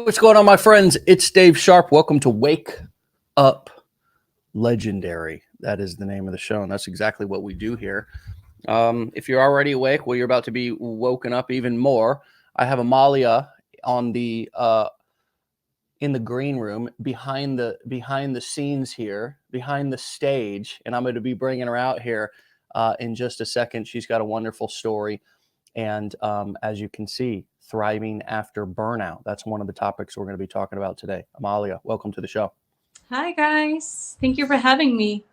What's going on, my friends? It's Dave Sharpe. Welcome to Wake Up Legendary. That is the name of the show, and that's exactly what we do here. If you're already awake, well, you're about to be woken up even more. I have Amalia on the in the green room behind the scenes here, behind the stage, and I'm going to be bringing her out here in just a second. She's got a wonderful story. And as you can see, thriving after burnout. That's one of the topics we're going to be talking about today. Amalia, welcome to the show. Hi, guys. Thank you for having me.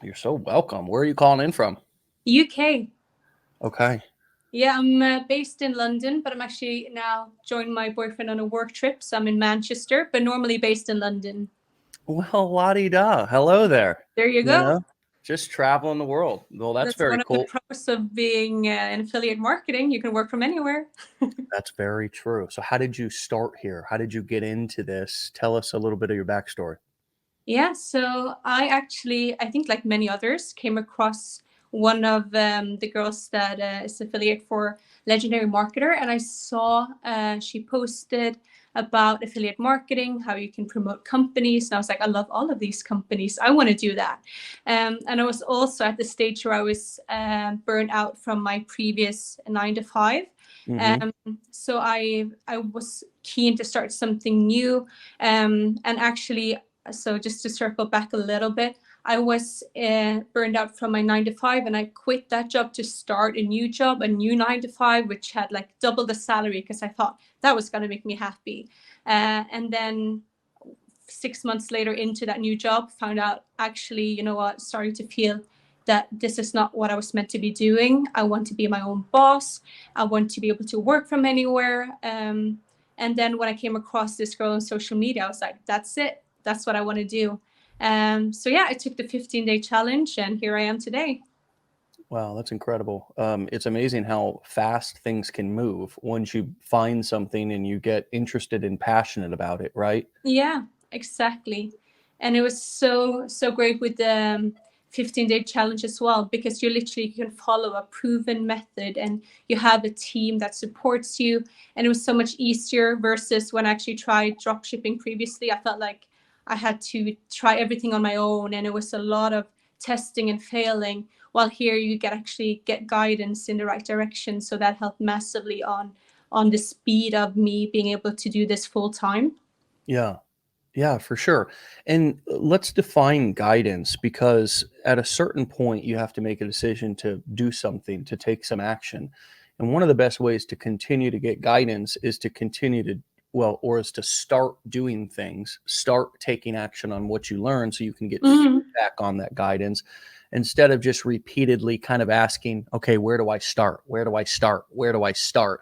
You're so welcome. Where are you calling in from? UK. Okay. Yeah, I'm based in London, but I'm actually now joined my boyfriend on a work trip. So I'm in Manchester, but normally based in London. Well, la-di-da. Hello there. There you You go. know, just traveling the world. Well, that's That's very one of the cool. pros of being in affiliate marketing. You can work from anywhere. That's very true. So how did you start here? How did you get into this? Tell us a little bit of your backstory. Yeah, so I think like many others, came across one of the girls that is affiliate for Legendary Marketer, and I saw she posted about affiliate marketing, how you can promote companies. And I was like, I love all of these companies. I want to do that. And I was also at the stage where I was burned out from my previous 9 to 5. Mm-hmm. So I was keen to start something new, and actually, so just to circle back a little bit, I was burned out from my 9 to 5, and I quit that job to start a new job, a new 9 to 5, which had like double the salary because I thought that was going to make me happy. And then 6 months later into that new job, found out actually, you know what, starting to feel that this is not what I was meant to be doing. I want to be my own boss. I want to be able to work from anywhere. And then when I came across this girl on social media, I was like, that's it. That's what I want to do. So yeah, I took the 15-day challenge, and here I am today. Wow, that's incredible. It's amazing how fast things can move once you find something and you get interested and passionate about it, right? Yeah, exactly. And it was so great with the 15-day challenge as well, because you can follow a proven method and you have a team that supports you. And it was so much easier versus when I actually tried drop shipping previously. I felt like I had to try everything on my own, and it was a lot of testing and failing. While here you get actually get guidance in the right direction. So that helped massively on the speed of me being able to do this full time. Yeah. Yeah, for sure. And let's define guidance, because at a certain point you have to make a decision to do something, to take some action. And one of the best ways to continue to get guidance is to continue to, well, or is to start doing things, start taking action on what you learn so you can get Mhm. feedback on that guidance instead of just repeatedly kind of asking, okay, where do I start? Where do I start? Where do I start?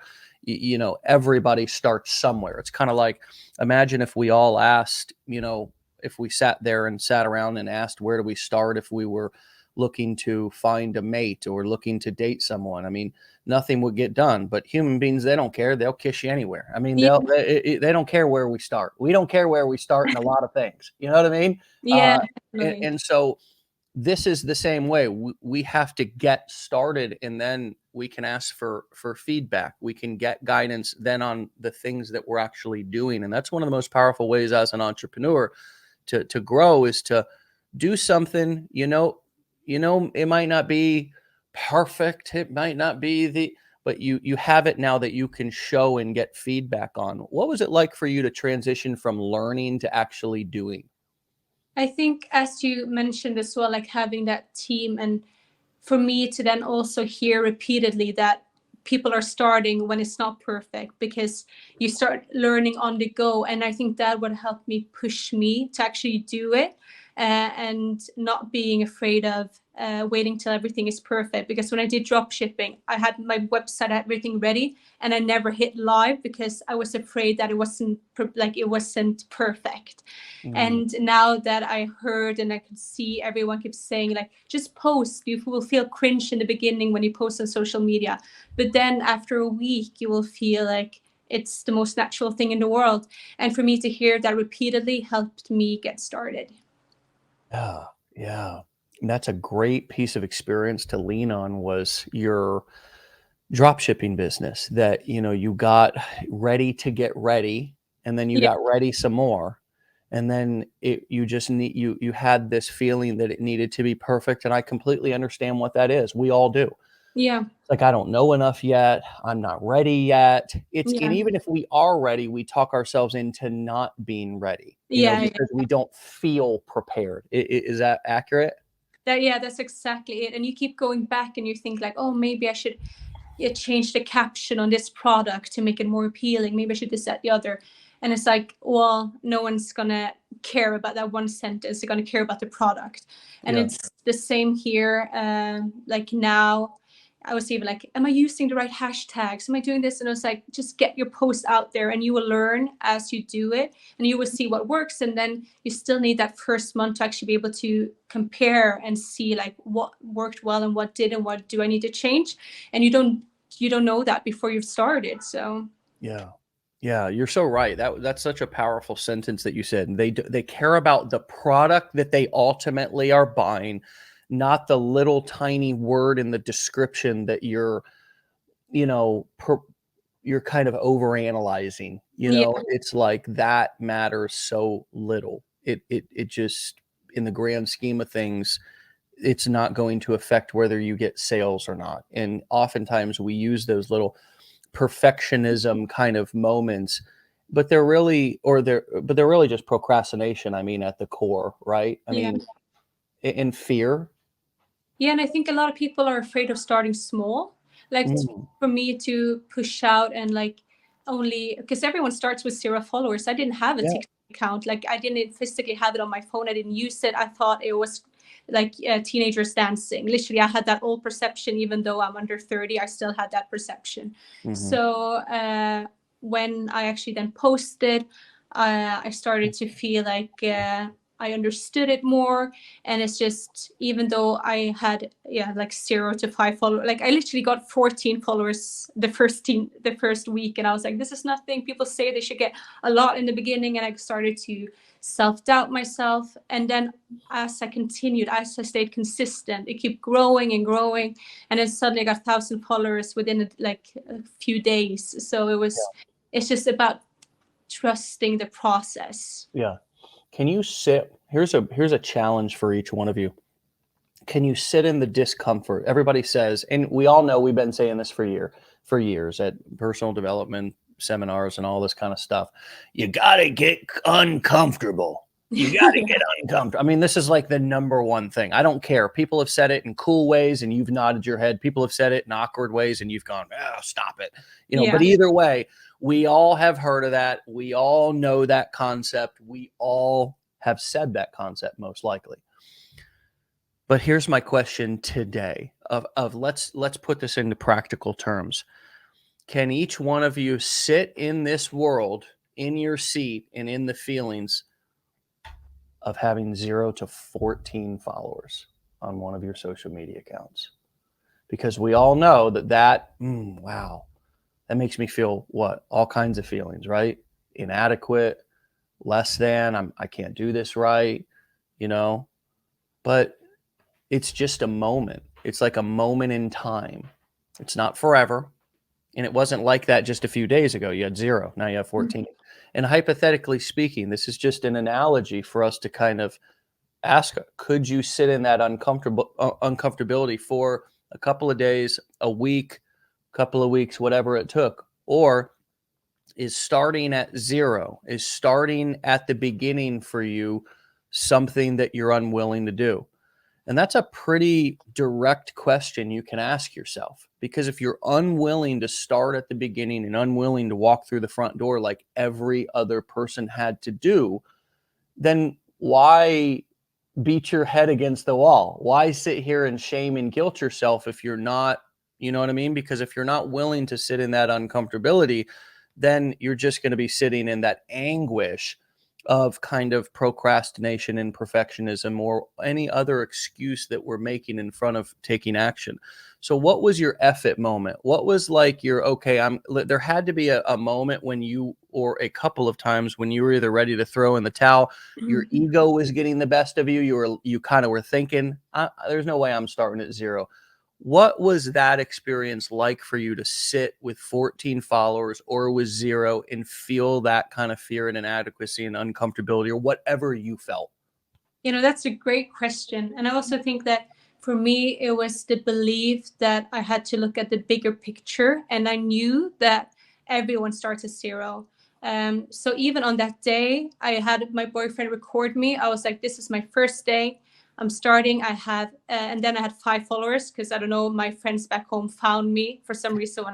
Everybody starts somewhere. It's kind of like, imagine if we all asked, if we sat there and sat around and asked, where do we start if we were looking to find a mate or looking to date someone? I mean, nothing would get done. But human beings, they don't care. They'll kiss you anywhere. I mean, Yeah, they don't care where we start. We don't care where we start in a lot of things. You know what I mean? yeah, Uh, and, definitely. and so this is the same way. We have to get started, and then we can ask for feedback. We can get guidance then on the things that we're actually doing. And that's one of the most powerful ways as an entrepreneur to grow, is to do something. It might not be perfect, it might not be but you have it now that you can show and get feedback on. What was it like for you to transition from learning to actually doing? I think, as you mentioned as well, like having that team, and for me to then also hear repeatedly that people are starting when it's not perfect, because you start learning on the go. And I think that would help me push me to actually do it, and not being afraid of waiting till everything is perfect. Because when I did drop shipping, I had my website, everything ready, and I never hit live because I was afraid that it wasn't perfect. Mm. And now that I heard and I could see everyone keeps saying, like, just post. You will feel cringe in the beginning when you post on social media, but then after a week you will feel like it's the most natural thing in the world. And for me to hear that repeatedly helped me get started. Yeah, yeah. That's a great piece of experience to lean on, was your drop shipping business that, you got ready to get ready. and then you Yeah. got ready some more, and then you had this feeling that it needed to be perfect. And I completely understand what that is. We all do. Yeah. It's like, I don't know enough yet. I'm not ready yet. And Yeah. even if we are ready, we talk ourselves into not being ready, Yeah. Yeah. because we don't feel prepared. Is that accurate? Yeah, that's exactly it. And you keep going back and you think like, oh, maybe I should change the caption on this product to make it more appealing. Maybe I should this, that, the other. And it's like, well, no one's gonna care about that one sentence. They're gonna care about the product. And Yeah. it's the same here. Like now, I was even like, am I using the right hashtags? Am I doing this? And I was like, just get your post out there, and you will learn as you do it, and you will see what works. And then you still need that first month to actually be able to compare and see like what worked well and what didn't. What do I need to change? And you don't know that before you've started. So Yeah. Yeah, you're so right. That's such a powerful sentence that you said. And they care about the product that they ultimately are buying, not the little tiny word in the description that you know, you're kind of overanalyzing. yeah, It's like that matters so little. It just, in the grand scheme of things, it's not going to affect whether you get sales or not. And oftentimes we use those little perfectionism kind of moments, but they're really just procrastination. I mean, at the core, right? I yeah. mean, in fear. Yeah, and I think a lot of people are afraid of starting small. Like Mm, for me to push out and like only because everyone starts with 0 followers. I didn't have a yeah. TikTok account. Like I didn't physically have it on my phone. I didn't use it. I thought it was like teenagers dancing. Literally, I had that old perception. Even though I'm under 30, I still had that perception. Hmm. So when I actually then posted, I started to feel like I understood it more. And it's just, even though I had like 0 to 5 followers, like I literally got 14 followers the first week, and I was like, this is nothing. People say they should get a lot in the beginning, and I started to self-doubt myself. And then as I stayed consistent, it kept growing and growing, and then suddenly I got 1,000 followers within like a few days. So it's just about trusting the process. Yeah. Can you sit? Here's a challenge for each one of you. Can you sit in the discomfort? Everybody says, and we all know, we've been saying this for years at personal development seminars and all this kind of stuff. You got to get uncomfortable. You got to get uncomfortable. I mean, this is like the number one thing. I don't care. People have said it in cool ways and you've nodded your head. People have said it in awkward ways and you've gone, oh, stop it. Yeah. But either way, we all have heard of that. We all know that concept. We all have said that concept, most likely. But here's my question today of let's put this into practical terms. Can each one of you sit in this world, in your seat and in the feelings of having 0 to 14 followers on one of your social media accounts? Because we all know wow, that makes me feel what? All kinds of feelings, right? Inadequate, less than, I can't do this right, but it's just a moment. It's like a moment in time. It's not forever. And it wasn't like that just a few days ago. You had 0, now you have 14. And hypothetically speaking, this is just an analogy for us to kind of ask, could you sit in that uncomfortability for a couple of days, a week, couple of weeks, whatever it took? Or is starting at 0, is starting at the beginning for you something that you're unwilling to do? And that's a pretty direct question you can ask yourself, because if you're unwilling to start at the beginning and unwilling to walk through the front door like every other person had to do, then why beat your head against the wall? Why sit here and shame and guilt yourself if you're not, you know what I mean? Because if you're not willing to sit in that uncomfortability, then you're just going to be sitting in that anguish of kind of procrastination and perfectionism or any other excuse that we're making in front of taking action. So what was your effort moment? What was like your, okay, there had to be a moment when you, or a couple of times when you were either ready to throw in the towel, your ego was getting the best of you. You kind of were thinking, there's no way I'm starting at 0. What was that experience like for you to sit with 14 followers or with 0 and feel that kind of fear and inadequacy and uncomfortability or whatever you felt? That's a great question. And I also think that for me, it was the belief that I had to look at the bigger picture. And I knew that everyone starts at 0. So even on that day, I had my boyfriend record me. I was like, this is my first day. I'm starting. And then I had 5 followers because I don't know, my friends back home found me for some reason.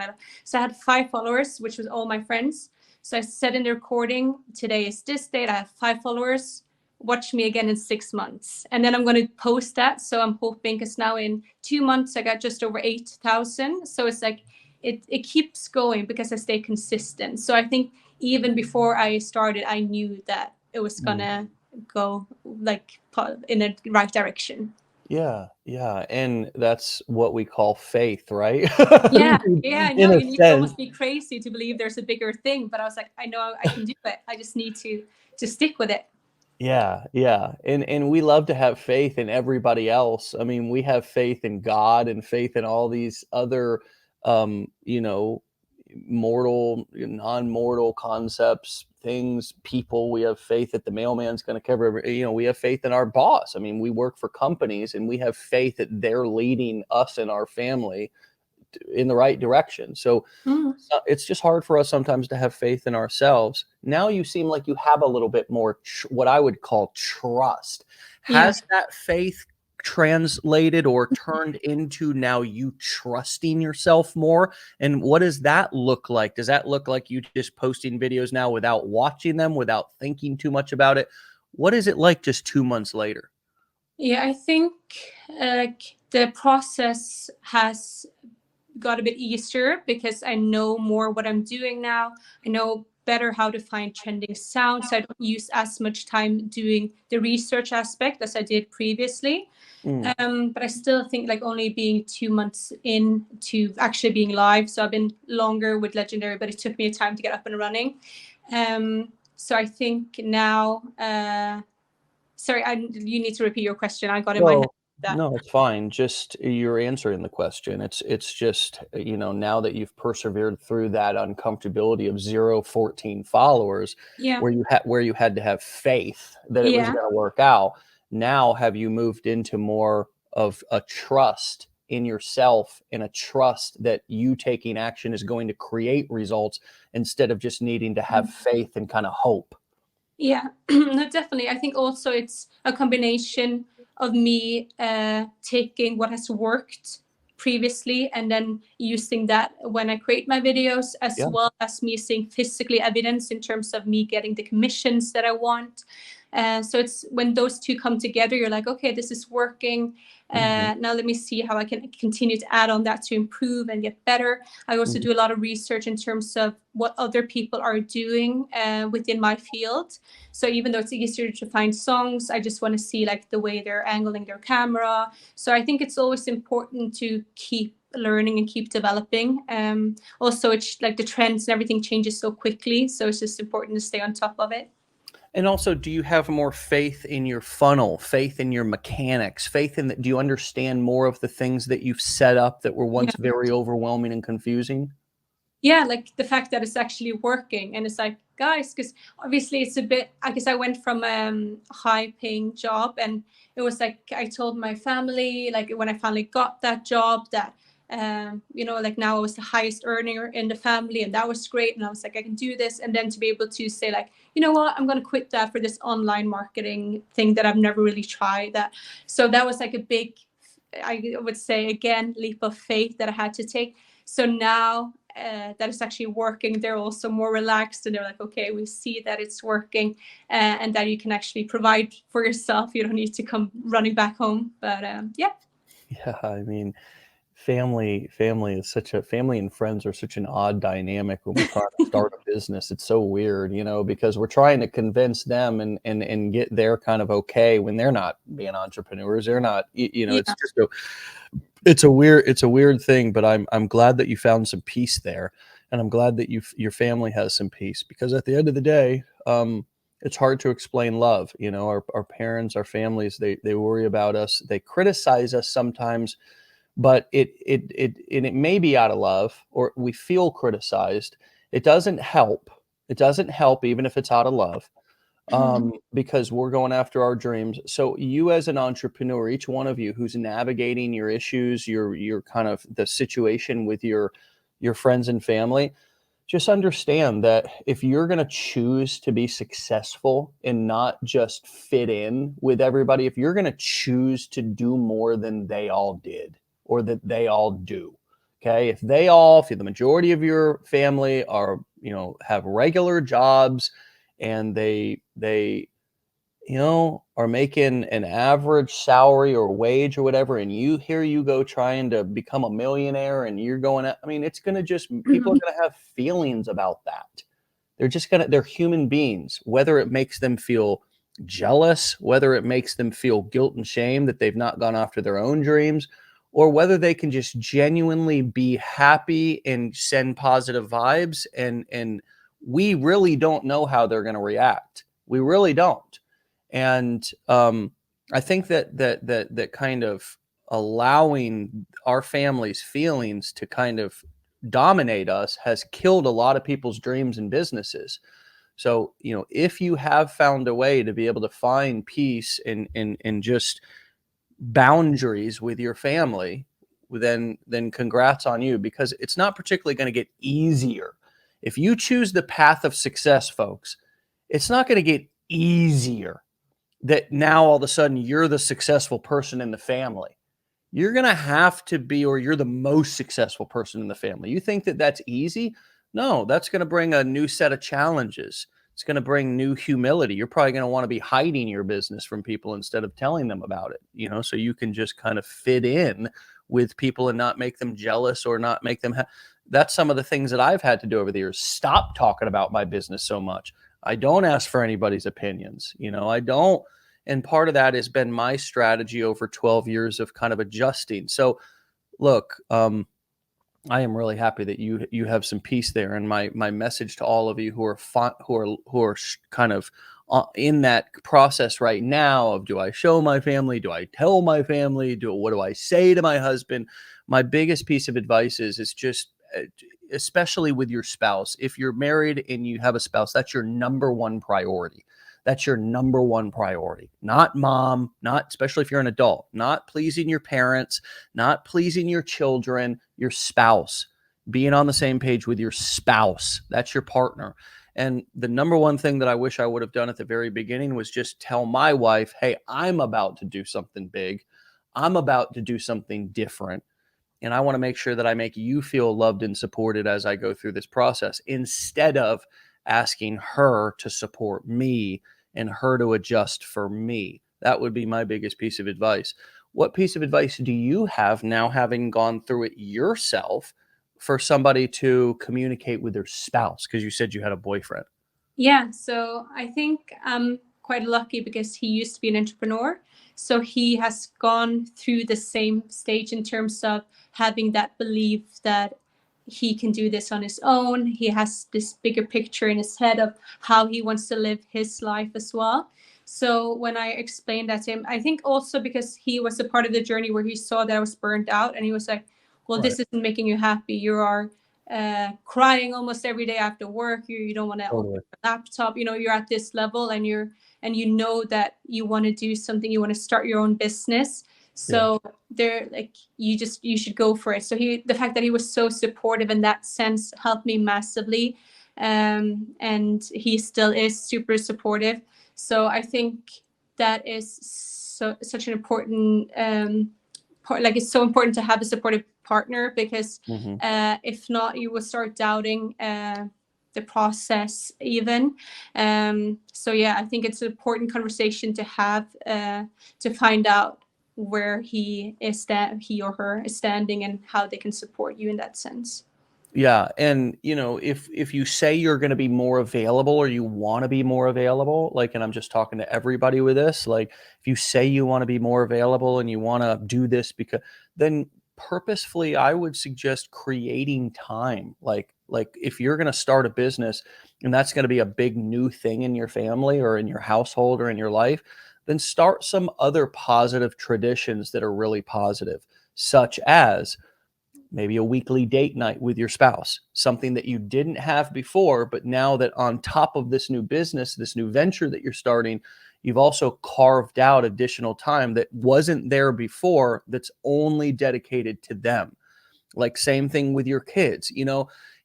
So I had 5 followers, which was all my friends. So I said in the recording, today is this date. I have 5 followers. Watch me again in 6 months. And then I'm going to post that. So I'm hoping, because now in 2 months, I got just over 8,000. So it's like, it keeps going because I stay consistent. So I think even before I started, I knew that it was going to go like in the right direction. Yeah, yeah, and that's what we call faith, right? Yeah, yeah, I know. In a You need to sense. almost be crazy to believe there's a bigger thing. But I was like, I know I can do it. I just need to stick with it. Yeah, yeah, and we love to have faith in everybody else. I mean, we have faith in God and faith in all these other, you know, mortal, non-mortal concepts, things, people. We have faith that the mailman's going to cover we have faith in our boss. I mean, we work for companies and we have faith that they're leading us and our family in the right direction. So Mm. it's just hard for us sometimes to have faith in ourselves. Now you seem like you have a little bit more what I would call trust. Yeah. Has that faith translated or turned into now you trusting yourself more? And what does that look like? Does that look like you just posting videos now without watching them, without thinking too much about it? What is it like just 2 months later? Yeah, I think the process has got a bit easier because I know more what I'm doing now. I know better how to find trending sounds. I don't use as much time doing the research aspect as I did previously. Mm. But I still think like only being 2 months into actually being live. So I've been longer with Legendary, but it took me time to get up and running. So I think now, sorry, you need to repeat your question. I got in my head No, that. no, it's fine. Just you're answering the question. It's just, now that you've persevered through that uncomfortability of 0, 14 followers, Yeah. where you had to have faith that it was Yeah. going to work out. Now have you moved into more of a trust in yourself and a trust that you taking action is going to create results instead of just needing to have faith and kind of hope? Yeah, no, definitely. I think also it's a combination of me taking what has worked previously and then using that when I create my videos, as Yeah. well as me seeing physically evidence in terms of me getting the commissions that I want. So it's when those two come together, you're like, okay, this is working. Mhm. Now let me see how I can continue to add on that to improve and get better. I also Mhm. do a lot of research in terms of what other people are doing within my field. So even though it's easier to find songs, I just want to see like the way they're angling their camera. So I think it's always important to keep learning and keep developing. Also, it's like the trends and everything changes so quickly. So it's just important to stay on top of it. And also, do you have more faith in your funnel, faith in your mechanics, faith in that? Do you understand more of the things that you've set up that were once Yeah. very overwhelming and confusing? Yeah, like the fact that it's actually working. And it's like, guys, because obviously it's a bit, I guess I went from a high paying job, and it was like I told my family, like when I finally got that job, that like now I was the highest earner in the family, and that was great. And I was like, I can do this. And then to be able to say like, you know what, I'm going to quit that for this online marketing thing that I've never really tried. That So that was like a big, I would say again, leap of faith that I had to take. So now that it's actually working, they're also more relaxed, and they're like, okay, we see that it's working, and that you can actually provide for yourself. You don't need to come running back home. But yeah. Yeah, I mean, family and friends are such an odd dynamic when we're trying to start a business. It's so weird, because we're trying to convince them and get their kind of okay when they're not being entrepreneurs. They're not, it's Yeah. just it's a weird thing, but I'm glad that you found some peace there, and I'm glad that your family has some peace, because at the end of the day, it's hard to explain love. Our parents, our families, they worry about us, they criticize us sometimes but it may be out of love, or we feel criticized. It doesn't help. It doesn't help even if it's out of love, because we're going after our dreams. So you as an entrepreneur, each one of you who's navigating your issues, your kind of the situation with your friends and family, just understand that if you're going to choose to be successful and not just fit in with everybody, if you're going to choose to do more than they all did or that they all do, okay, if the majority of your family are, have regular jobs, and they are making an average salary or wage or whatever, and here you go trying to become a millionaire, and you're going I mean, it's going to just, people are going to have feelings about that. They're human beings, whether it makes them feel jealous, whether it makes them feel guilt and shame that they've not gone after their own dreams, or whether they can just genuinely be happy and send positive vibes. And we really don't know how they're going to react. We really don't. And I think that kind of allowing our family's feelings to kind of dominate us has killed a lot of people's dreams and businesses. So, if you have found a way to be able to find peace and just boundaries with your family, then congrats on you, because it's not particularly going to get easier. If you choose the path of success, folks, it's not going to get easier that now all of a sudden you're the successful person in the family. You're going to have to be, or you're the most successful person in the family. You think that that's easy? No, that's going to bring a new set of challenges. It's going to bring new humility. You're probably going to want to be hiding your business from people instead of telling them about it, so you can just kind of fit in with people and not make them jealous or not make them that's some of the things that I've had to do over the years. Stop talking about my business so much. I don't ask for anybody's opinions. I don't. And part of that has been my strategy over 12 years of kind of adjusting. So look, I am really happy that you have some peace there. And my message to all of you who are kind of in that process right now of, do I show my family? Do I tell my family? What do I say to my husband? My biggest piece of advice is just, especially with your spouse, if you're married and you have a spouse, that's your number one priority. That's your number one priority. Not mom, especially if you're an adult, not pleasing your parents, not pleasing your children, your spouse. Being on the same page with your spouse. That's your partner. And the number one thing that I wish I would have done at the very beginning was just tell my wife, hey, I'm about to do something big. I'm about to do something different. And I want to make sure that I make you feel loved and supported as I go through this process, instead of asking her to support me and her to adjust for me. That would be my biggest piece of advice. What piece of advice do you have now, having gone through it yourself, for somebody to communicate with their spouse? Because you said you had a boyfriend. Yeah, so I think I'm quite lucky because he used to be an entrepreneur. So he has gone through the same stage in terms of having that belief that he can do this on his own. He has this bigger picture in his head of how he wants to live his life as well. So when I explained that to him, I think also because he was a part of the journey where he saw that I was burned out, and he was like, well, this isn't making you happy. You are crying almost every day after work. You don't want to open your laptop. You're at this level, and you know that you want to do something. You want to start your own business. So they're like, you should go for it. So the fact that he was so supportive in that sense helped me massively. And he still is super supportive. So I think that is such an important part. Like, it's so important to have a supportive partner, because if not, you will start doubting the process even. So yeah, I think it's an important conversation to have, to find out where he or her is standing, and how they can support you in that sense. Yeah. And, if you say you're going to be more available, or you want to be more available, like, and I'm just talking to everybody with this, like, if you say you want to be more available and you want to do this, because then purposefully, I would suggest creating time. Like if you're going to start a business and that's going to be a big new thing in your family or in your household or in your life, then start some other positive traditions that are really positive. such as maybe a weekly date night with your spouse, something that you didn't have before, but now that on top of this new business, this new venture that you're starting, you've also carved out additional time that wasn't there before, that's only dedicated to them. Like same thing with your kids.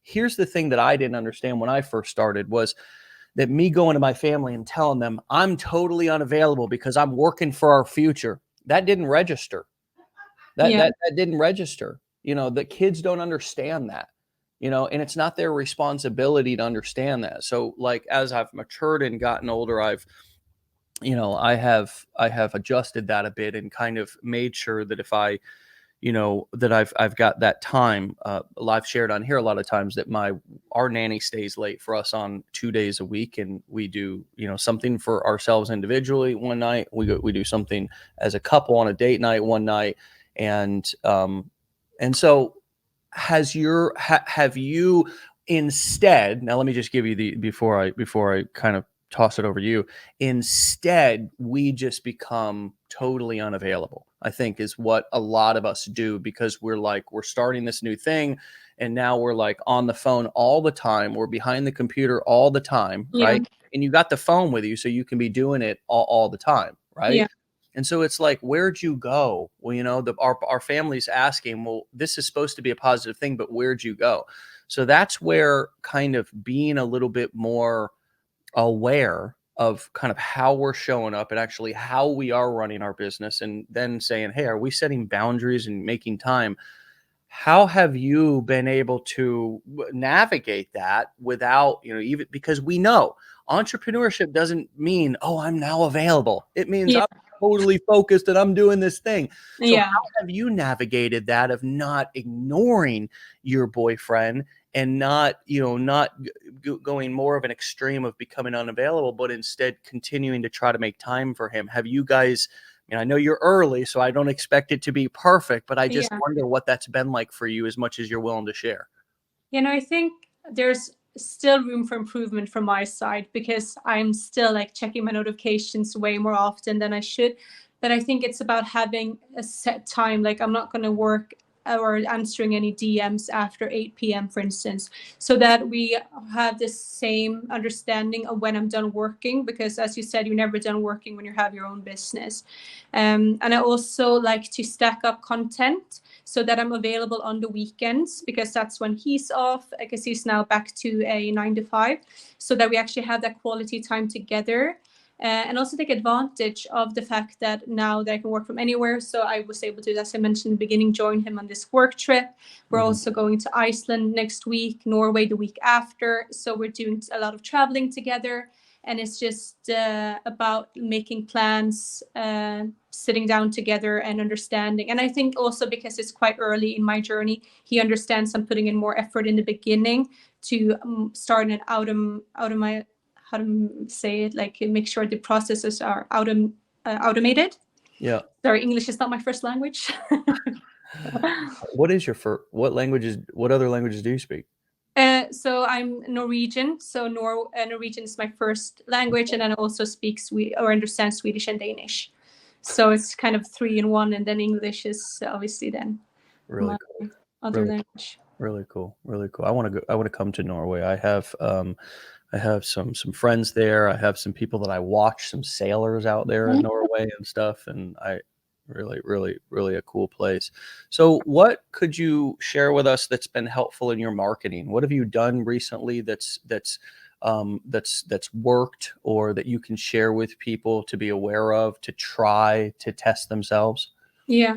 Here's the thing that I didn't understand when I first started was that me going to my family and telling them I'm totally unavailable because I'm working for our future, that didn't register. That Yeah. that that didn't register. The kids don't understand that. And it's not their responsibility to understand that. So like as I've matured and gotten older, I have adjusted that a bit and kind of made sure that if I that I've got that time. I've shared on here a lot of times that our nanny stays late for us on 2 days a week, and we do something for ourselves individually one night. We do something as a couple on a date night one night, and so have you instead? Now let me just give you the before I kind of toss it over to you. Instead, we just become totally unavailable, I think, is what a lot of us do, because we're starting this new thing, and now we're like on the phone all the time. We're behind the computer all the time, Yeah. right? And you got the phone with you, so you can be doing it all the time, right? Yeah. And so it's like, where'd you go? Well, our family's asking, well, this is supposed to be a positive thing, but where'd you go? So that's where kind of being a little bit more aware of kind of how we're showing up and actually how we are running our business, and then saying, hey, are we setting boundaries and making time? How have you been able to navigate that without, even because we know entrepreneurship doesn't mean, oh, I'm now available. It means Yeah. I'm totally focused and I'm doing this thing. So Yeah. how have you navigated that of not ignoring your boyfriend and not going more of an extreme of becoming unavailable, but instead continuing to try to make time for him? Have you guys, I know you're early, so I don't expect it to be perfect, but I just Yeah. wonder what that's been like for you, as much as you're willing to share. I think there's still room for improvement from my side, because I'm still like checking my notifications way more often than I should. But I think it's about having a set time. Like I'm not going to work or answering any DMs after 8 p.m., for instance, so that we have the same understanding of when I'm done working. Because as you said, you're never done working when you have your own business. And I also like to stack up content so that I'm available on the weekends, because that's when he's off, because he's now back to a 9 to 5, so that we actually have that quality time together. And also take advantage of the fact that now that I can work from anywhere. So I was able to, as I mentioned in the beginning, join him on this work trip. We're also going to Iceland next week, Norway the week after. So we're doing a lot of traveling together. And it's just about making plans, sitting down together and understanding. And I think also because it's quite early in my journey, he understands I'm putting in more effort in the beginning to start an out of my, how to say it, like make sure the processes are automated. Yeah. Sorry, English is not my first language. What other languages do you speak? So I'm Norwegian. So Norwegian is my first language, and then I also speak or understand Swedish and Danish. So it's kind of 3 in 1, and then English is obviously then Really my cool. other Really, language. really cool. Really cool. I want to go. I want to come to Norway. I have some friends there. I have some people that I watch, some sailors out there in Norway and stuff, and I really, really, really a cool place. So, what could you share with us that's been helpful in your marketing? What have you done recently that's worked, or that you can share with people to be aware of, to try to test themselves? Yeah.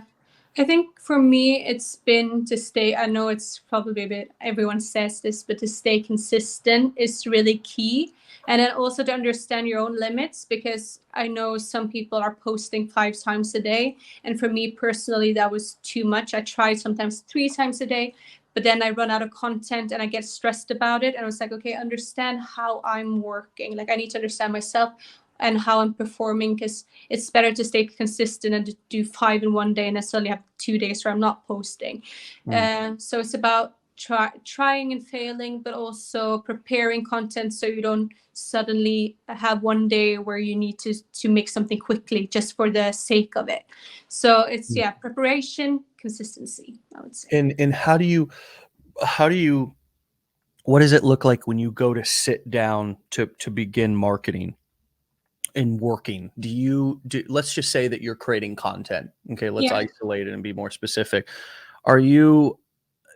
I think for me, it's been to stay. I know it's probably a bit, everyone says this, but to stay consistent is really key. And then also to understand your own limits, because I know some people are posting 5 times a day. And for me personally, that was too much. I tried sometimes 3 times a day, but then I run out of content and I get stressed about it. And I was like, okay, understand how I'm working. Like I need to understand myself and how I'm performing, because it's better to stay consistent and to do 5 in one day and necessarily have 2 days where I'm not posting. So it's about trying and failing, but also preparing content so you don't suddenly have one day where you need to make something quickly just for the sake of it. So it's preparation, consistency, I would say. And how do you what does it look like when you go to sit down to begin marketing and working? Let's just say that you're creating content. Okay, let's Yeah. isolate it and be more specific. Are you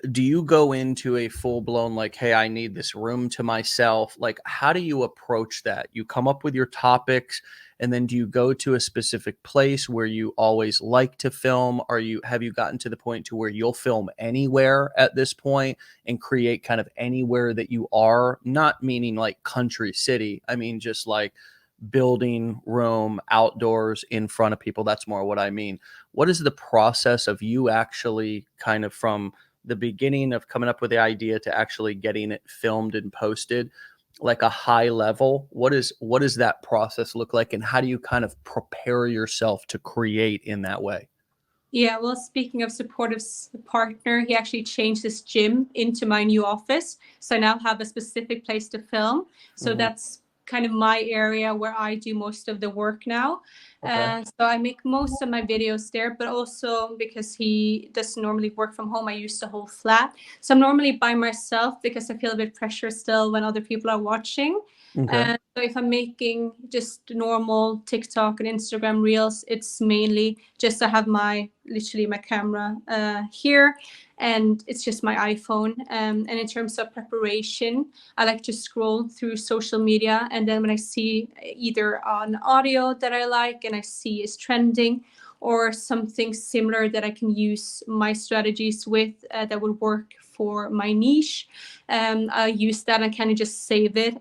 Do you go into a full blown like, hey, I need this room to myself? Like, how do you approach that? You come up with your topics, and then do you go to a specific place where you always like to film? Have you gotten to the point to where you'll film anywhere at this point and create kind of anywhere that you are? Not meaning like country city. I mean, just like building room outdoors in front of people. That's more what I mean. What is the process of you actually kind of from the beginning of coming up with the idea to actually getting it filmed and posted, like a high level? What does that process look like, and how do you kind of prepare yourself to create in that way? Yeah, well, speaking of supportive partner, he actually changed his gym into my new office. So I now have a specific place to film. So Mhm. that's kind of my area where I do most of the work now. Okay. So I make most of my videos there, but also because he doesn't normally work from home, I use the whole flat. So I'm normally by myself because I feel a bit pressure still when other people are watching. Okay. So if I'm making just normal TikTok and Instagram reels, it's mainly just I have literally my camera here, and it's just my iPhone. And in terms of preparation, I like to scroll through social media, and then when I see either an audio that I like and I see is trending, or something similar that I can use my strategies with that would work for my niche, I use that and kind of just save it.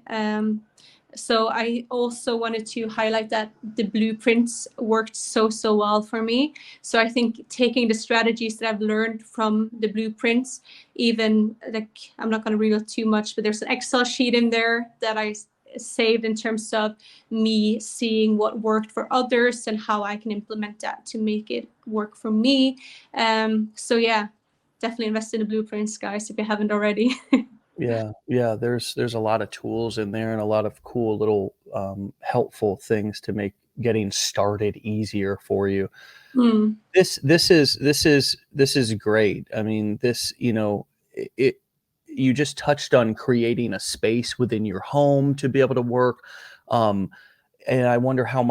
So I also wanted to highlight that the blueprints worked so well for me. So I think taking the strategies that I've learned from the blueprints, even like I'm not going to reveal too much, but there's an Excel sheet in there that I saved in terms of me seeing what worked for others and how I can implement that to make it work for me. So yeah, definitely invest in the blueprints, guys, if you haven't already. Yeah, yeah. There's a lot of tools in there and a lot of cool little helpful things to make getting started easier for you. Mm, This is great. I mean, it you just touched on creating a space within your home to be able to work. Um, and I wonder how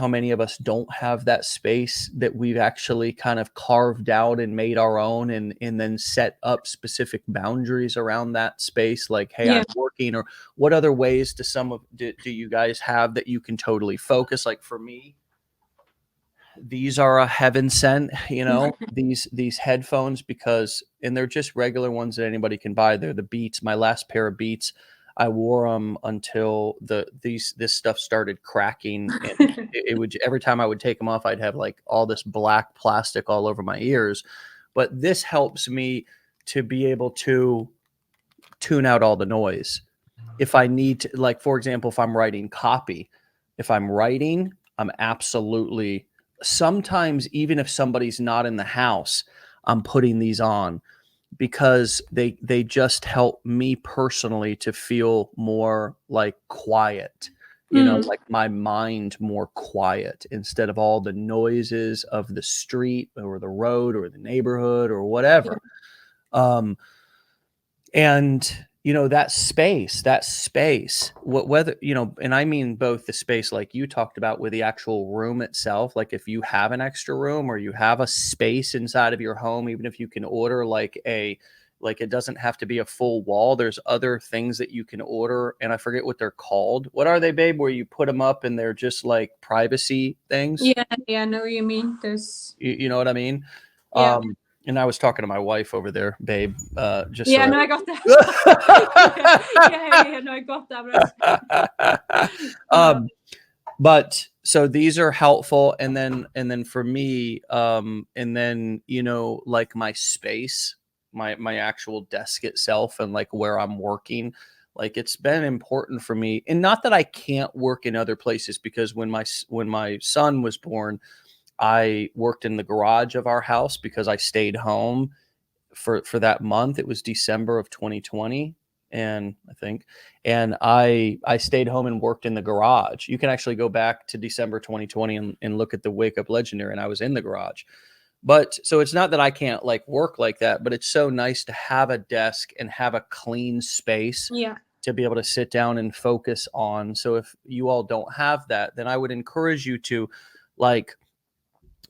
many of us don't have that space that we've actually kind of carved out and made our own, and then set up specific boundaries around that space. Like, hey, yeah. I'm working, or what other ways do you guys have that you can totally focus? Like for me, these are a heaven sent, these headphones, because and they're just regular ones that anybody can buy. They're the Beats, my last pair of Beats. I wore them until this stuff started cracking, and it would, every time I would take them off, I'd have like all this black plastic all over my ears. But this helps me to be able to tune out all the noise if I need to. Like, for example, if I'm writing copy, if I'm writing, I'm absolutely, sometimes even if somebody's not in the house, I'm putting these on because they just help me personally to feel more like quiet, Mm, like my mind more quiet instead of all the noises of the street or the road or the neighborhood or yeah. whatever. um and that space, whether, and I mean both the space like you talked about with the actual room itself, like if you have an extra room or you have a space inside of your home, even if you can order like it doesn't have to be a full wall. There's other things that you can order, and I forget what they're called. What are they, babe, where you put them up and they're just like privacy things? Yeah, yeah, I know what you mean. There's, You know what I mean? yeah, And I was talking to my wife over there, babe, just yeah, so no, I got that. Yeah, yeah, no, I got that. No, um, but so these are helpful, and then for me, and then like my space, my actual desk itself, and like where I'm working, like it's been important for me. And not that I can't work in other places, because when my son was born, I worked in the garage of our house because I stayed home for that month. It was December of 2020, and I stayed home and worked in the garage. You can actually go back to December 2020 and look at the Wake Up Legendary, and I was in the garage. But so it's not that I can't like work like that, but it's so nice to have a desk and have a clean space Yeah. to be able to sit down and focus on. So if you all don't have that, then I would encourage you to, like,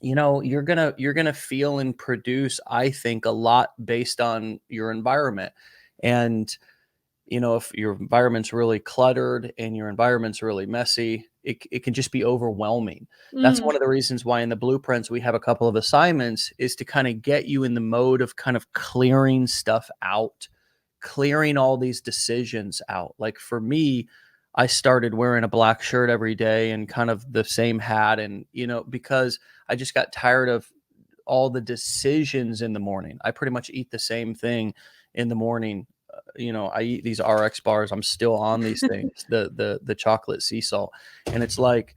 you're gonna feel and produce, I think, a lot based on your environment. And if your environment's really cluttered and your environment's really messy, it can just be overwhelming. That's Mm. one of the reasons why in the blueprints we have a couple of assignments, is to kind of get you in the mode of kind of clearing stuff out, clearing all these decisions out. Like for me, I started wearing a black shirt every day and kind of the same hat. And, because I just got tired of all the decisions in the morning. I pretty much eat the same thing in the morning. I eat these RX bars. I'm still on these things, the chocolate sea salt. And it's like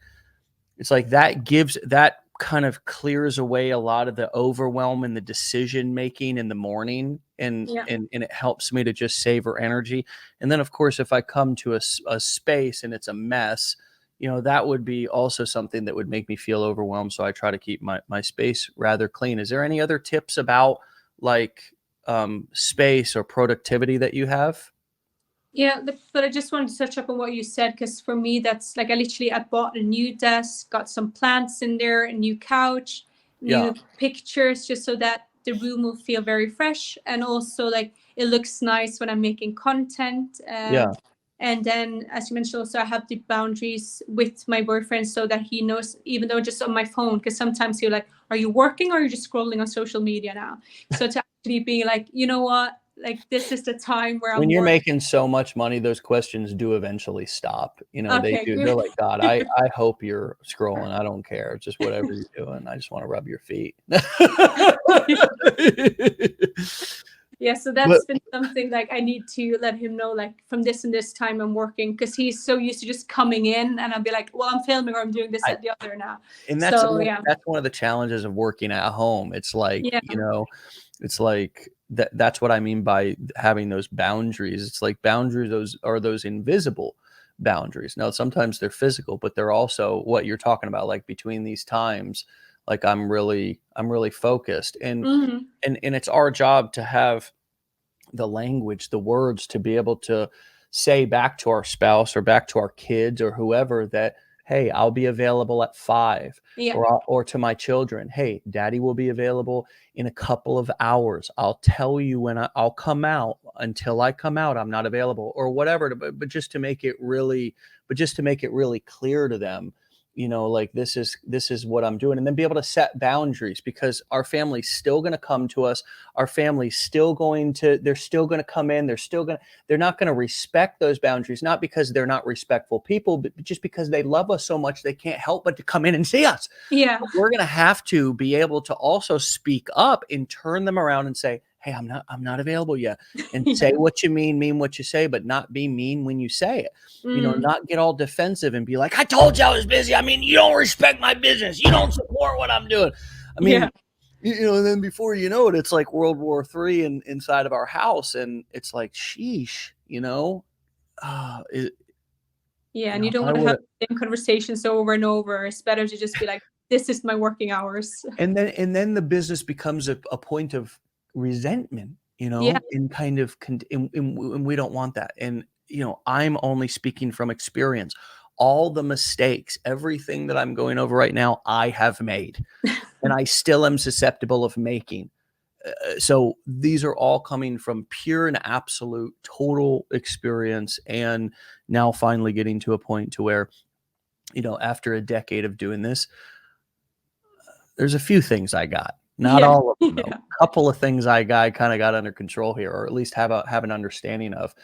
that kind of clears away a lot of the overwhelm and the decision making in the morning, and Yeah. and it helps me to just savor energy. And then of course, if I come to a space and it's a mess, that would be also something that would make me feel overwhelmed. So I try to keep my space rather clean. Is there any other tips about like space or productivity that you have? Yeah, but I just wanted to touch up on what you said, because for me, that's like I bought a new desk, got some plants in there, a new couch, Yeah, new pictures, just so that the room will feel very fresh, and also like it looks nice when I'm making content. yeah. And then, as you mentioned, also I have the boundaries with my boyfriend so that he knows, even though just on my phone, because sometimes you're like, are you working or are you just scrolling on social media now? So to actually be like, you know what? Like, this is the time where When I'm you're working. making so much money, those questions do eventually stop. They Okay, do. They're good. like, God, I hope you're scrolling. I don't care. Just whatever you're doing. I just want to rub your feet. Yeah, so But that's been something like I need to let him know, like from this and this time I'm working, because he's so used to just coming in and I'll be like, well, I'm filming or I'm doing this I, at the other now. and So yeah. that's one of the challenges of working at home. It's like, Yeah. it's like that's what I mean by having those boundaries. It's like boundaries, those invisible boundaries. Now, sometimes they're physical, but they're also what you're talking about, like between these times, like I'm really focused. And Hmm. and it's our job to have the language, the words, to be able to say back to our spouse or back to our kids or whoever that, hey, I'll be available at 5, Yeah. or to my children, hey, daddy will be available in a couple of hours. I'll tell you when I'll come out. Until I come out, I'm not available, or whatever. But just to make it really, clear to them, like this is what I'm doing. And then be able to set boundaries, because our family's still going to come to us. Our family's still they're still going to come in. They're not going to respect those boundaries, not because they're not respectful people, but just because they love us so much, they can't help but to come in and see us. Yeah. But we're going to have to be able to also speak up and turn them around and say, hey, I'm not available yet. And say Yeah. what you mean what you say, but not be mean when you say it. Mm. Not get all defensive and be like, I told you I was busy. I mean, you don't respect my business. You don't support what I'm doing. I mean, Yeah. and then before you know it, it's like World War III inside of our house. And it's like, sheesh, it, Yeah. And you don't I want to would have the same conversations over and over. It's better to just be like, this is my working hours. and then the business becomes a point of resentment, Yeah. and kind of and we don't want that. And I'm only speaking from experience. All the mistakes, everything that I'm going over right now, I have made, and I still am susceptible of making. So these are all coming from pure and absolute total experience, and now finally getting to a point to where, after a decade of doing this, there's a few things I got. Not Yeah. all of them, though. Yeah. A couple of things I kind of got under control here, or at least have an understanding of.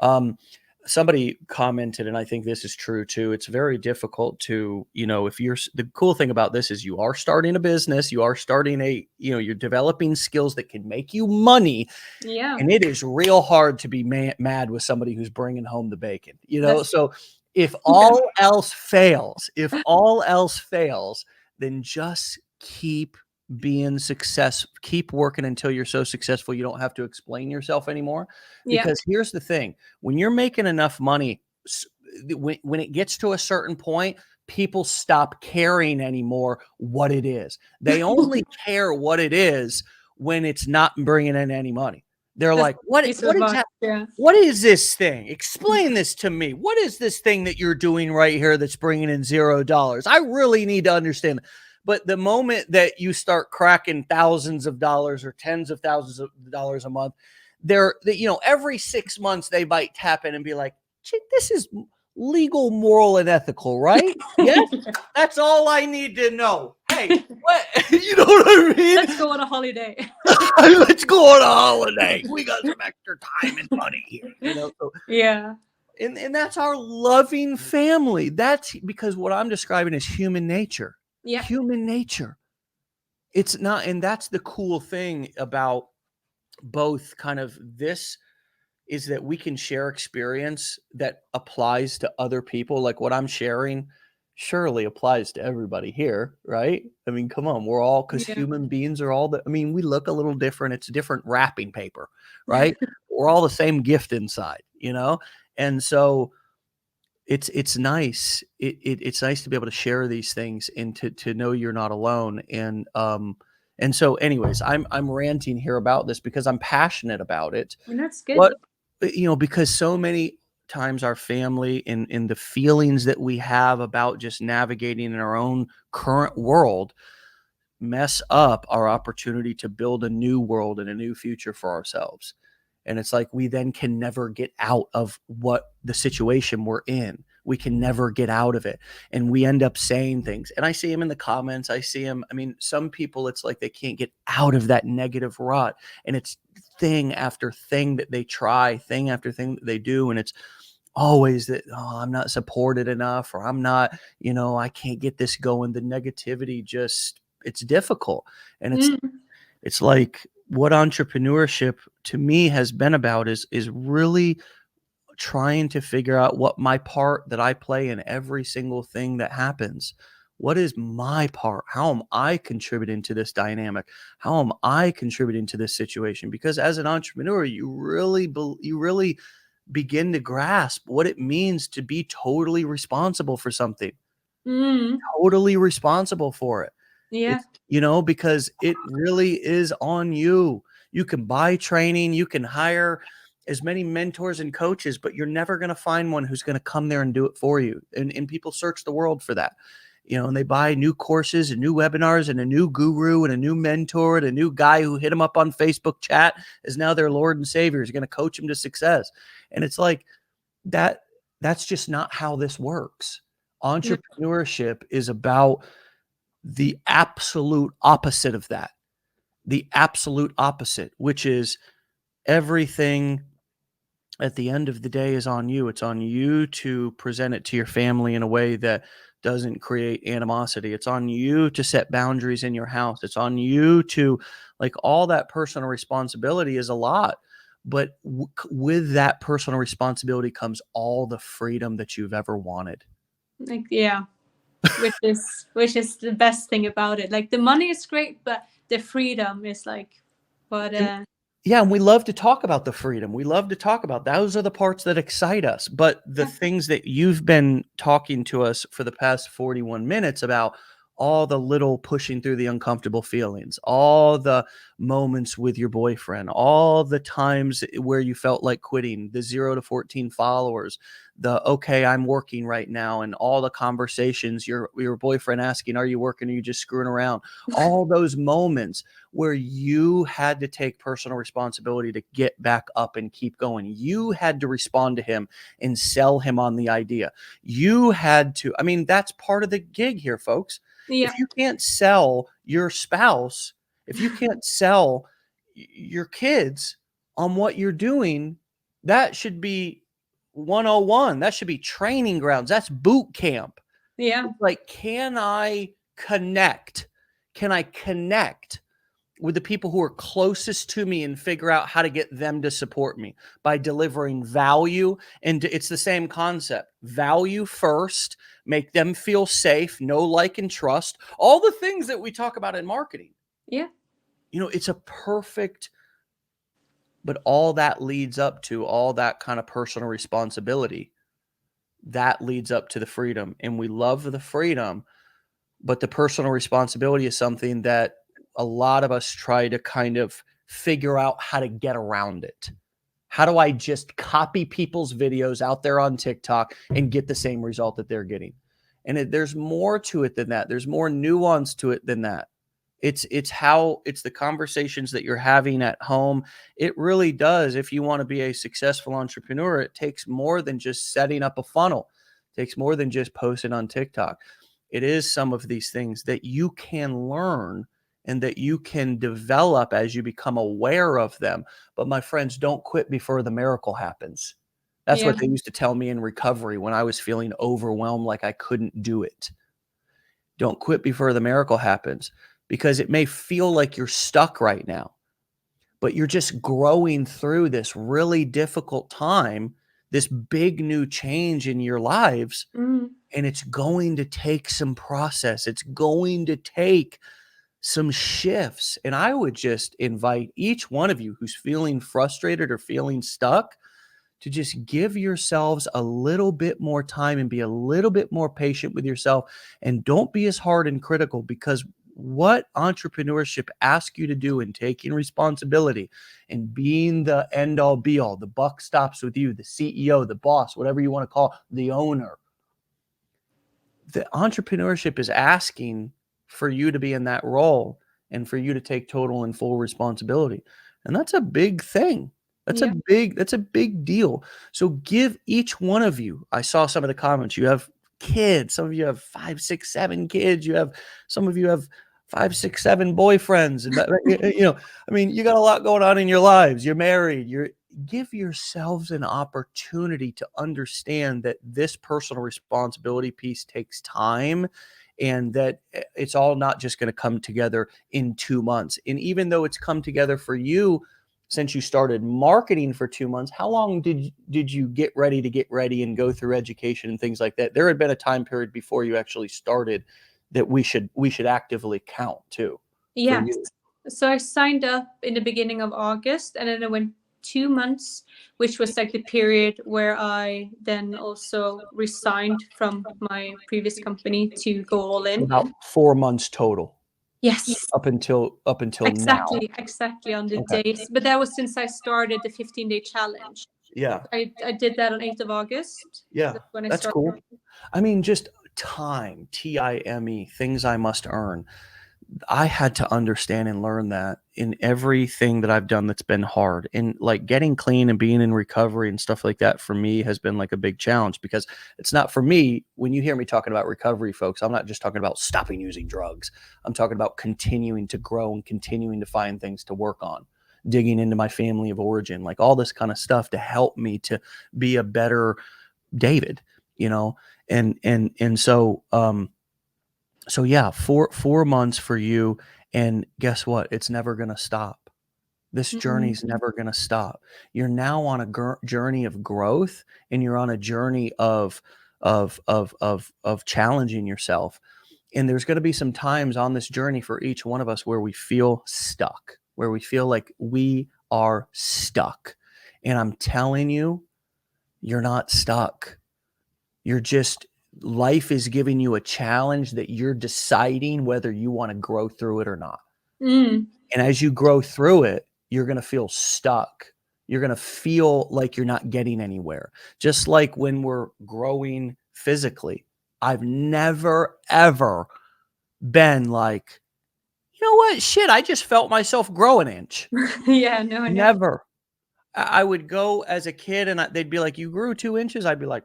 Um, Somebody commented, and I think this is true too. It's very difficult to, if the cool thing about this is you are starting a business, you are starting you're developing skills that can make you money, Yeah. and it is real hard to be mad with somebody who's bringing home the bacon. That's So if yeah. all else fails, then just keep being success, keep working until you're so successful you don't have to explain yourself anymore. Yeah. Because here's the thing, when you're making enough money, when it gets to a certain point, people stop caring anymore what it is. They only care what it is when it's not bringing in any money. They're That's like, what piece of advice, exactly? yeah. What is this thing? Explain this to me. What is this thing that you're doing right here that's bringing in $0? I really need to understand. But the moment that you start cracking thousands of dollars or tens of thousands of dollars a month, every 6 months they might tap in and be like, this is legal, moral, and ethical, right? Yes, that's all I need to know. Hey, what? You know what I mean? Let's go on a holiday. Let's go on a holiday. We got some extra time and money here, So, yeah. And that's our loving family. That's because what I'm describing is human nature. Yeah. Human nature. It's not, and that's the cool thing about both kind of this is that we can share experience that applies to other people. Like what I'm sharing surely applies to everybody here, right? I mean, come on, we're all, because Yeah. human beings are all we look a little different. It's different wrapping paper, right? We're all the same gift inside, And so it's nice. It's nice to be able to share these things and to know you're not alone. And so anyways, I'm ranting here about this because I'm passionate about it. And that's good. What because so many times our family and the feelings that we have about just navigating in our own current world mess up our opportunity to build a new world and a new future for ourselves. And it's like we then can never get out of what the situation we're in. We can never get out of it. And we end up saying things. And I see them in the comments. I see them. I mean, some people, it's like they can't get out of that negative rut. And it's thing after thing that they try, thing after thing that they do. And it's always that, I'm not supported enough, or I'm not, I can't get this going. The negativity it's difficult. And it's like, what entrepreneurship to me has been about is really trying to figure out what my part that I play in every single thing that happens. What is my part? How am I contributing to this dynamic? How am I contributing to this situation? Because as an entrepreneur, you really begin to grasp what it means to be totally responsible for something. Totally responsible for it. Yeah. Because it really is on you. You can buy training, you can hire as many mentors and coaches, but you're never going to find one who's going to come there and do it for you. And people search the world for that, and they buy new courses and new webinars and a new guru and a new mentor and a new guy who hit them up on Facebook chat is now their Lord and Savior, is going to coach them to success. And it's like that's just not how this works. Entrepreneurship is about the absolute opposite of that. The absolute opposite, which is everything at the end of the day is on you. It's on you to present it to your family in a way that doesn't create animosity. It's on you to set boundaries in your house. It's on you to, like, all that personal responsibility is a lot. But with that personal responsibility comes all the freedom that you've ever wanted. Like, yeah. which is the best thing about it. Like, the money is great, but the freedom is like, but yeah, and we love to talk about the freedom. We love to talk about those are the parts that excite us. But the things that you've been talking to us for the past 41 minutes about, all the little pushing through the uncomfortable feelings, all the moments with your boyfriend, all the times where you felt like quitting, the 0 to 14 followers, the, okay, I'm working right now, and all the conversations, your boyfriend asking, are you working? Or are you just screwing around? All those moments where you had to take personal responsibility to get back up and keep going. You had to respond to him and sell him on the idea. You had to, that's part of the gig here, folks. yeah. If you can't sell your spouse, if you can't sell your kids on what you're doing, that should be 101. That should be training grounds. That's boot camp. Yeah. It's like, can I connect? Can I connect with the people who are closest to me and figure out how to get them to support me by delivering value? And it's the same concept. Value first, make them feel safe, know, like, and trust. All the things that we talk about in marketing. Yeah. You know, it's a perfect, but all that leads up to all that kind of personal responsibility. That leads up to the freedom. And we love the freedom, but the personal responsibility is something that a lot of us try to kind of figure out how to get around it. How do I just copy people's videos out there on TikTok and get the same result that they're getting? And there's more to it than that. There's more nuance to it than that. It's the conversations that you're having at home. It really does. If you want to be a successful entrepreneur, it takes more than just setting up a funnel. It takes more than just posting on TikTok. It is some of these things that you can learn and that you can develop as you become aware of them. But my friends, don't quit before the miracle happens. That's Yeah. what they used to tell me in recovery when I was feeling overwhelmed, like I couldn't do it. Don't quit before the miracle happens, because it may feel like you're stuck right now, but you're just growing through this really difficult time, this big new change in your lives. Mm. And it's going to take some process. It's going to take some shifts. And I would just invite each one of you who's feeling frustrated or feeling stuck to just give yourselves a little bit more time and be a little bit more patient with yourself. And don't be as hard and critical, because what entrepreneurship asks you to do in taking responsibility and being the end all be all, the buck stops with you, the CEO, the boss, whatever you want to call it, the owner. The entrepreneurship is asking for you to be in that role and for you to take total and full responsibility. And that's a big thing. Yeah. That's a big deal. So give each one of you, I saw some of the comments, you have kids, some of you have 5, 6, 7 kids, some of you have 5, 6, 7 boyfriends, and I mean, you got a lot going on in your lives. You're married, give yourselves an opportunity to understand that this personal responsibility piece takes time, and that it's all not just going to come together in 2 months. And even though it's come together for you since you started marketing for 2 months, how long did you get ready and go through education and things like that? There had been a time period before you actually started that we should actively count too for Yes. you. So I signed up in the beginning of August, and then I went 2 months, which was like the period where I then also resigned from my previous company to go all So in. about 4 months total Yes, up until now. exactly on the Okay. days. But that was since I started the 15-day challenge. Yeah. I did that on 8th of August. Yeah. That's when I That's started. cool. I mean, just time, time, things I must earn. I had to understand and learn that in everything that I've done that's been hard. And like getting clean and being in recovery and stuff like that for me has been like a big challenge, because it's not for me. When you hear me talking about recovery, folks, I'm not just talking about stopping using drugs. I'm talking about continuing to grow and continuing to find things to work on, digging into my family of origin, like all this kind of stuff to help me to be a better David, you know? And so yeah, 4 months for you. And guess what? It's never going to stop. This Mhm. journey's never going to stop. You're now on a journey of growth, and you're on a journey of challenging yourself. And there's going to be some times on this journey for each one of us where we feel stuck, where we feel like we are stuck. And I'm telling you, you're not stuck. You're just, life is giving you a challenge that you're deciding whether you want to grow through it or not. Mm. And as you grow through it, you're going to feel stuck. You're going to feel like you're not getting anywhere. Just like when we're growing physically, I've never, ever been like, you know what? Shit, I just felt myself grow an inch. Yeah, no, I know. Never. I would go as a kid and they'd be like, you grew 2 inches. I'd be like,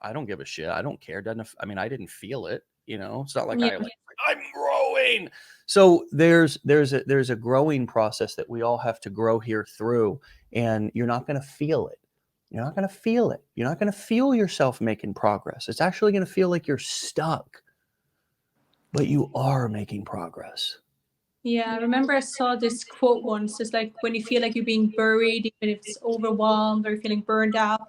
I don't give a shit. I don't care. I mean, I didn't feel it, you know? It's not like Yeah. I'm growing. So there's a growing process that we all have to grow here through, and you're not going to feel it. You're not going to feel it. You're not going to feel yourself making progress. It's actually going to feel like you're stuck, but you are making progress. Yeah, I remember I saw this quote once. It's like when you feel like you're being buried, even if it's overwhelmed or you're feeling burned out,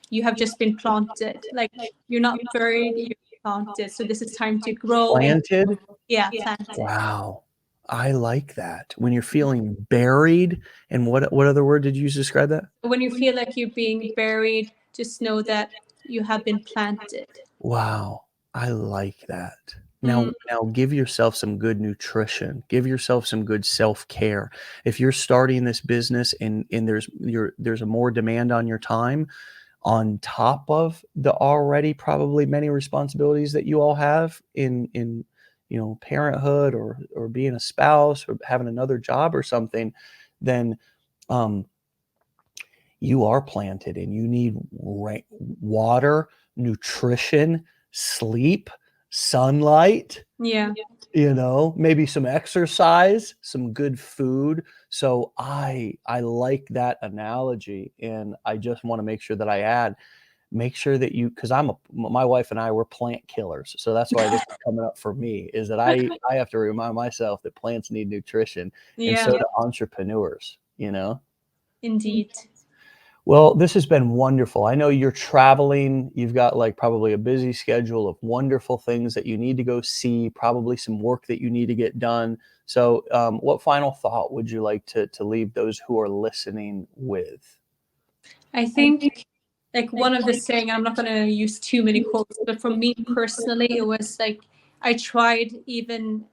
you have just been planted. Like you're not buried, you're planted. So this is time to grow and Planted. yeah, planted. Wow. I like that. When you're feeling buried, and what other word did you use to describe that? When you feel like you're being buried, just know that you have been planted. Wow, I like that. Mm. Now give yourself some good nutrition. Give yourself some good self-care. If you're starting this business and there's a more demand on your time on top of the already probably many responsibilities that you all have in parenthood or being a spouse or having another job or something, then um you are planted and you need water, nutrition, sleep, sunlight, Yeah. maybe some exercise, some good food. So I like that analogy, and I just want to make sure that I add, make sure that because my wife and I were plant killers. So that's why this is coming up for me, is that I have to remind myself that plants need nutrition, and Yeah, so do entrepreneurs. indeed. Well, this has been wonderful. I know you're traveling. You've got like probably a busy schedule of wonderful things that you need to go see, probably some work that you need to get done. So, what final thought would you like to leave those who are listening with? I think like one of the saying, I'm not going to use too many quotes, but for me personally, it was like I tried even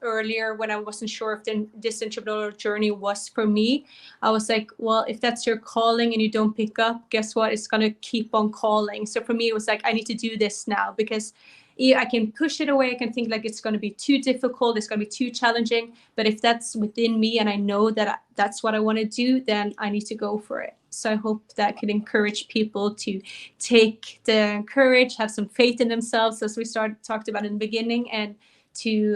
earlier when I wasn't sure if this entrepreneurial journey was for me. I was like, well, if that's your calling and you don't pick up, guess what? It's going to keep on calling. So for me, it was like, I need to do this now, because I can push it away. I can think like it's going to be too difficult. It's going to be too challenging. But if that's within me and I know that that's what I want to do, then I need to go for it. So I hope that could encourage people to take the courage, have some faith in themselves, as we talked about in the beginning, and to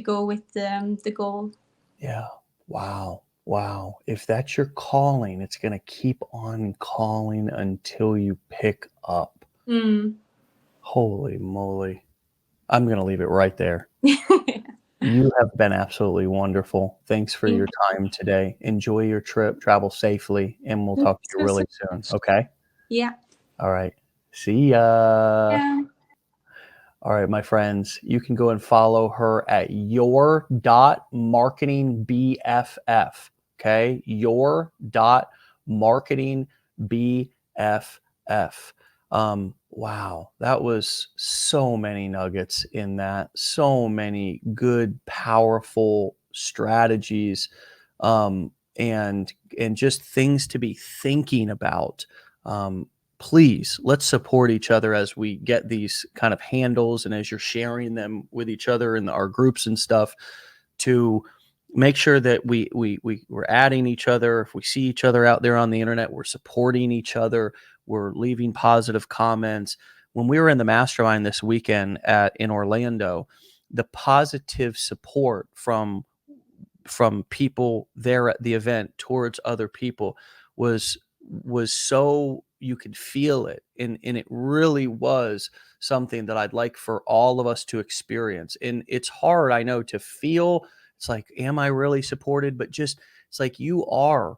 go with the goal. Yeah. Wow. Wow. If that's your calling, it's going to keep on calling until you pick up. Mm. Holy moly. I'm going to leave it right there. You have been absolutely wonderful. Thanks for your time today. Enjoy your trip, travel safely, and we'll talk to you really soon. Okay? Yeah. All right. See ya. Yeah. All right, my friends, you can go and follow her at your.marketingbff. Okay? Your.marketingbff. Wow, that was so many nuggets in that, so many good, powerful strategies, and just things to be thinking about. Please, let's support each other as we get these kind of handles and as you're sharing them with each other in our groups and stuff, to make sure that we're adding each other. If we see each other out there on the internet, we're supporting each other. We're leaving positive comments. When we were in the mastermind this weekend in Orlando, the positive support from people there at the event towards other people was so, you could feel it, and it really was something that I'd like for all of us to experience. And it's hard, I know, to feel. It's like, am I really supported? But just, it's like you are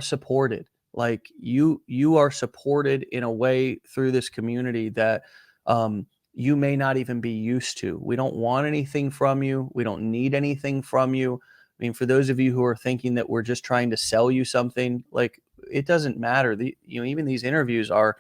supported. Like you are supported in a way through this community that you may not even be used to. We don't want anything from you. We don't need anything from you. I mean, for those of you who are thinking that we're just trying to sell you something, like, it doesn't matter. Even these interviews are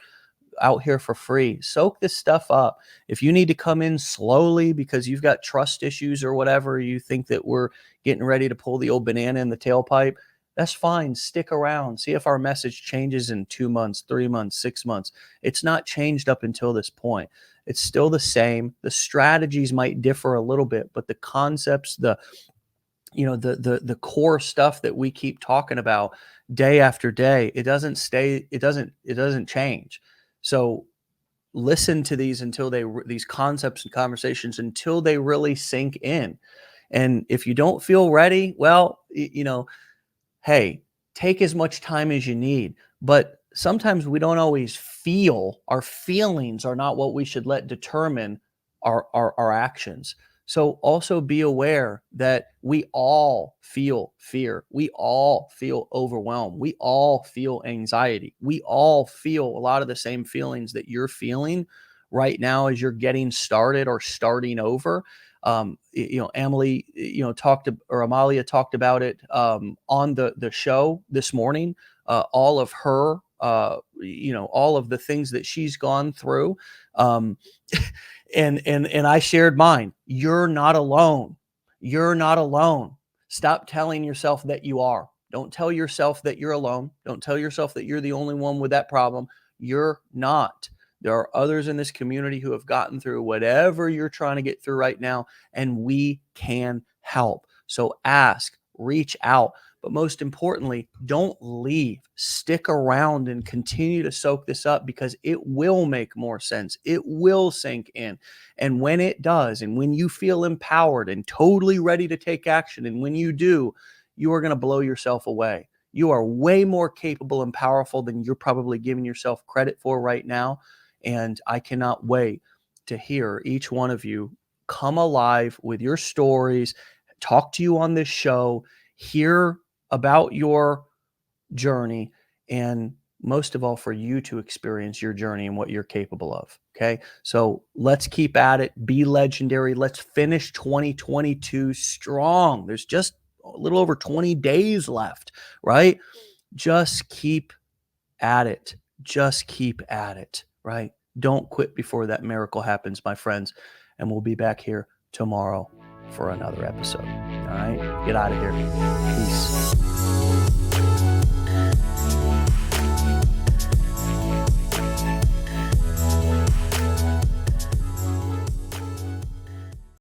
out here for free. Soak this stuff up. If you need to come in slowly because you've got trust issues or whatever, you think that we're getting ready to pull the old banana in the tailpipe, that's fine. Stick around. See if our message changes in 2 months, 3 months, 6 months. It's not changed up until this point. It's still the same. The strategies might differ a little bit, but the concepts, the core stuff that we keep talking about day after day, it doesn't change. So listen to these these concepts and conversations until they really sink in. And if you don't feel ready, well, hey, take as much time as you need. But sometimes we don't always feel. Our feelings are not what we should let determine our actions. So also be aware that we all feel fear. We all feel overwhelmed. We all feel anxiety. We all feel a lot of the same feelings that you're feeling right now as you're getting started or starting over. Emily, Amalia talked about it on the show this morning. All of her, all of the things that she's gone through. Um, and I shared mine. You're not alone. You're not alone. Stop telling yourself that you are. Don't tell yourself that you're alone. Don't tell yourself that you're the only one with that problem. You're not. There are others in this community who have gotten through whatever you're trying to get through right now, and we can help. So ask, reach out, but most importantly, don't leave. Stick around and continue to soak this up, because it will make more sense. It will sink in. And when it does, and when you feel empowered and totally ready to take action, and when you do, you are going to blow yourself away. You are way more capable and powerful than you're probably giving yourself credit for right now. And I cannot wait to hear each one of you come alive with your stories, talk to you on this show, hear about your journey, and most of all, for you to experience your journey and what you're capable of. Okay. So let's keep at it. Be legendary. Let's finish 2022 strong. There's just a little over 20 days left, right? Just keep at it. Just keep at it, right? Don't quit before that miracle happens, my friends. And we'll be back here tomorrow for another episode. All right. Get out of here. Peace.